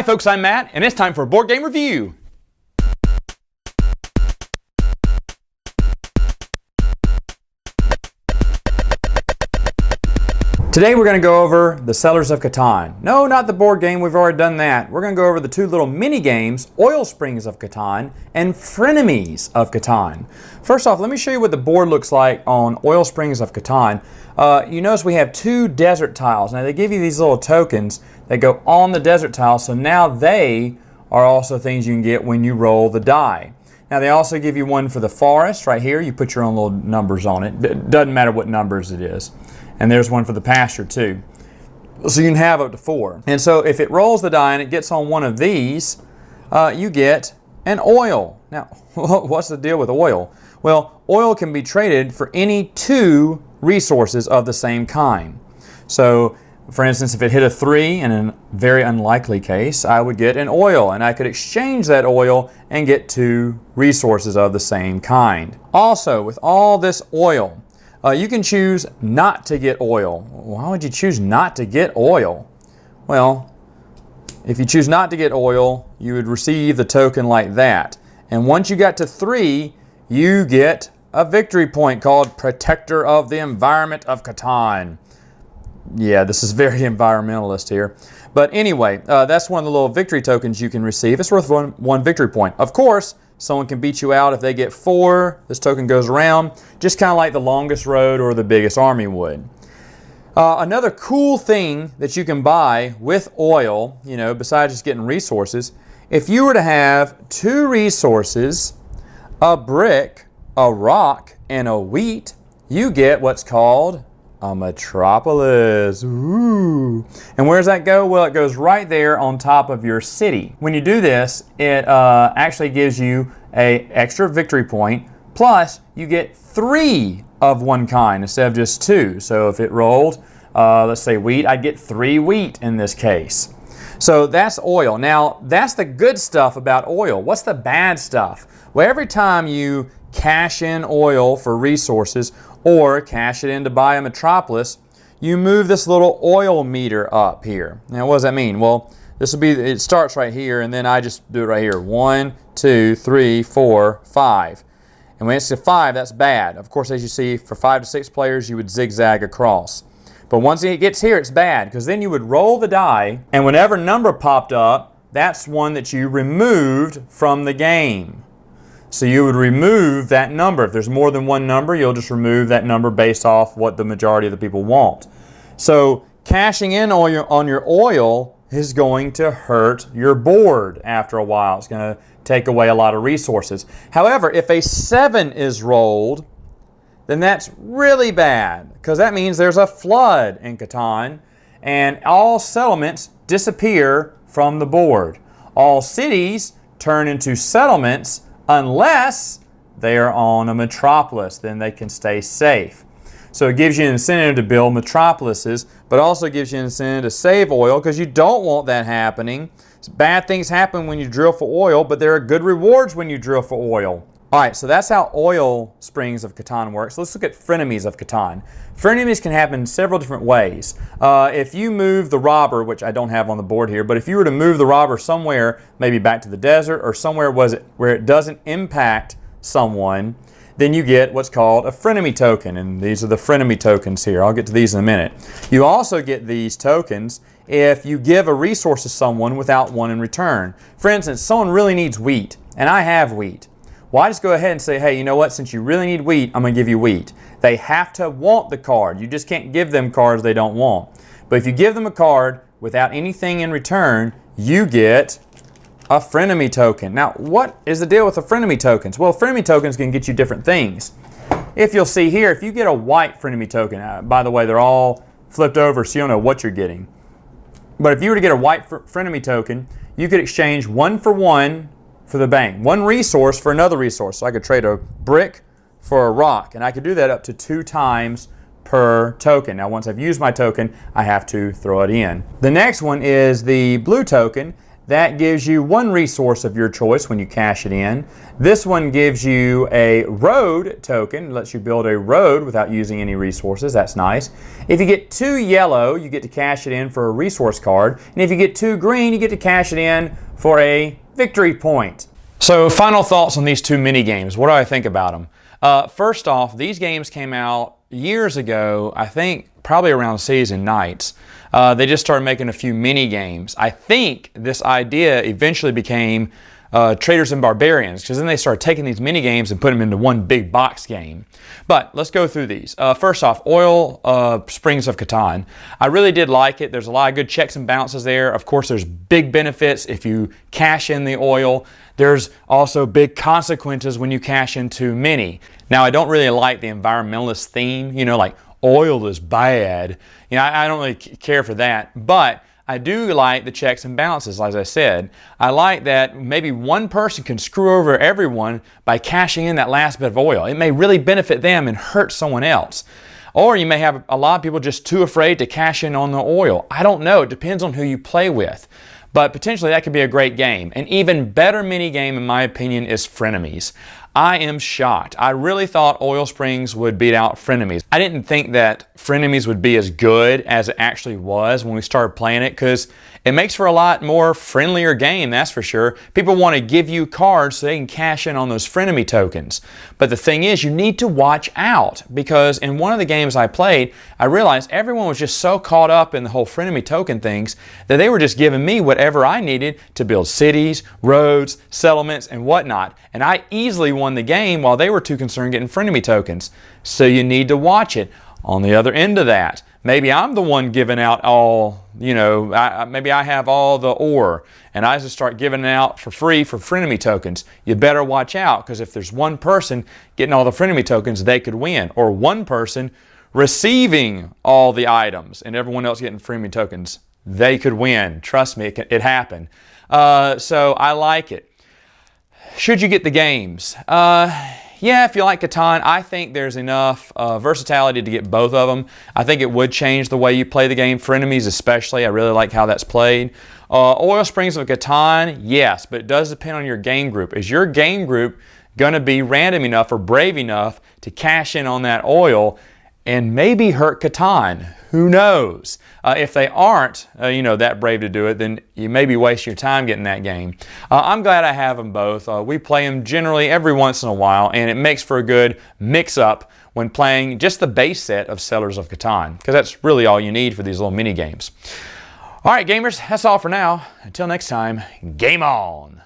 Hi folks, I'm Matt, and it's time for a board game review. Today we're going to go over the Springs of Catan. No, not the board game, we've already done that. We're going to go over the two little mini games, Springs of Catan and Frenemies of Catan. First off, let me show you what the board looks like on Springs of Catan. You notice we have two desert tiles. Now they give you these little tokens that go on the desert tile, so now they are also things you can get when you roll the die. Now they also give you one for the forest right here. You put your own little numbers on it. It doesn't matter what numbers it is. And there's one for the pasture too. So you can have up to 4. And so if it rolls the die and it gets on one of these, you get an oil. Now, what's the deal with oil? Well, oil can be traded for any 2 resources of the same kind. So, for instance, if it hit a 3, in a very unlikely case, I would get an oil, and I could exchange that oil and get 2 resources of the same kind. Also, with all this oil, you can choose not to get oil. Why would you choose not to get oil? Well, if you choose not to get oil, you would receive the token like that. And once you got to 3, you get a victory point called Protector of the Environment of Catan. Yeah, this is very environmentalist here. But anyway, that's one of the little victory tokens you can receive. It's worth one victory point. Of course, someone can beat you out if they get 4. This token goes around, just kind of like the longest road or the biggest army would. Another cool thing that you can buy with oil, you know, besides just getting resources, if you were to have 2 resources, a brick, a rock, and a wheat, you get what's called a metropolis. Ooh. And where does that go? Well, it goes right there on top of your city. When you do this, it actually gives you an extra victory point, plus you get 3 of one kind instead of just 2. So if it rolled, let's say wheat, I'd get 3 wheat in this case. So that's oil. Now, that's the good stuff about oil. What's the bad stuff? Well, every time you cash in oil for resources or cash it in to buy a metropolis, you move this little oil meter up here. Now, what does that mean? Well, this will be, it starts right here, and then I just do it right here. 1, 2, 3, 4, 5. And when it's to 5, that's bad. Of course, as you see, for 5 to 6 players, you would zigzag across. But once it gets here, it's bad, because then you would roll the die, and whenever number popped up, that's one that you removed from the game. So you would remove that number. If there's more than one number, you'll just remove that number based off what the majority of the people want. So cashing in on your oil is going to hurt your board after a while. It's going to take away a lot of resources. However, if a 7 is rolled, then that's really bad, because that means there's a flood in Catan and all settlements disappear from the board. All cities turn into settlements unless they are on a metropolis, then they can stay safe. So it gives you an incentive to build metropolises, but also gives you an incentive to save oil, because you don't want that happening. Bad things happen when you drill for oil, but there are good rewards when you drill for oil. Alright, so that's how Springs of Catan works. Let's look at Frenemies of Catan. Frenemies can happen several different ways. If you move the robber, which I don't have on the board here, but if you were to move the robber somewhere, maybe back to the desert or somewhere where it doesn't impact someone, then you get what's called a Frenemy Token, and these are the Frenemy Tokens here. I'll get to these in a minute. You also get these tokens if you give a resource to someone without one in return. For instance, someone really needs wheat, and I have wheat. Well, I just go ahead and say, hey, you know what? Since you really need wheat, I'm going to give you wheat. They have to want the card. You just can't give them cards they don't want. But if you give them a card without anything in return, you get a Frenemy Token. Now, what is the deal with the Frenemy Tokens? Well, Frenemy Tokens can get you different things. If you'll see here, if you get a white Frenemy Token, by the way, they're all flipped over so you don't know what you're getting. But if you were to get a white Frenemy Token, you could exchange 1 for 1 for the bank. 1 resource for another resource. So I could trade a brick for a rock, and I could do that up to 2 times per token. Now once I've used my token, I have to throw it in. The next one is the blue token. That gives you one resource of your choice when you cash it in. This one gives you a road token, lets you build a road without using any resources. That's nice. If you get 2 yellow, you get to cash it in for a resource card. And if you get 2 green, you get to cash it in for a victory point. So final thoughts on these 2 mini games. What do I think about them? First off, these games came out years ago, I think probably around season nights. They just started making a few mini games. I think this idea eventually became Traders and Barbarians, because then they started taking these mini games and putting them into one big box game. But let's go through these. First off, Springs of Catan. I really did like it. There's a lot of good checks and balances there. Of course, there's big benefits if you cash in the oil. There's also big consequences when you cash into mini. Now, I don't really like the environmentalist theme, you know, like oil is bad. You know, I don't really care for that, but I do like the checks and balances, as I said. I like that maybe one person can screw over everyone by cashing in that last bit of oil. It may really benefit them and hurt someone else. Or you may have a lot of people just too afraid to cash in on the oil. I don't know. It depends on who you play with. But potentially that could be a great game. An even better mini game, in my opinion, is Frenemies. I am shocked. I really thought Oil Springs would beat out Frenemies. I didn't think that Frenemies would be as good as it actually was when we started playing it, because it makes for a lot more friendlier game, that's for sure. People want to give you cards so they can cash in on those Frenemy Tokens. But the thing is, you need to watch out, because in one of the games I played, I realized everyone was just so caught up in the whole Frenemy Token things that they were just giving me whatever I needed to build cities, roads, settlements, and whatnot. And I easily won the game while they were too concerned getting Frenemy Tokens. So you need to watch it. On the other end of that, maybe I'm the one giving out all, you know, maybe I have all the ore and I just start giving it out for free for Frenemy Tokens. You better watch out, because if there's one person getting all the Frenemy Tokens, they could win. Or one person receiving all the items and everyone else getting Frenemy Tokens, they could win. Trust me, it happened. So I like it. Should you get the games? Yeah, if you like Catan, I think there's enough versatility to get both of them. I think it would change the way you play the game. Frenemies especially, I really like how that's played. Oil Springs of Catan, yes, but it does depend on your game group. Is your game group going to be random enough or brave enough to cash in on that oil and maybe hurt Catan? Who knows? If they aren't, you know, that brave to do it, then you may be wasting your time getting that game. I'm glad I have them both. We play them generally every once in a while, and it makes for a good mix-up when playing just the base set of Settlers of Catan, because that's really all you need for these little mini games. All right, gamers, that's all for now. Until next time, game on!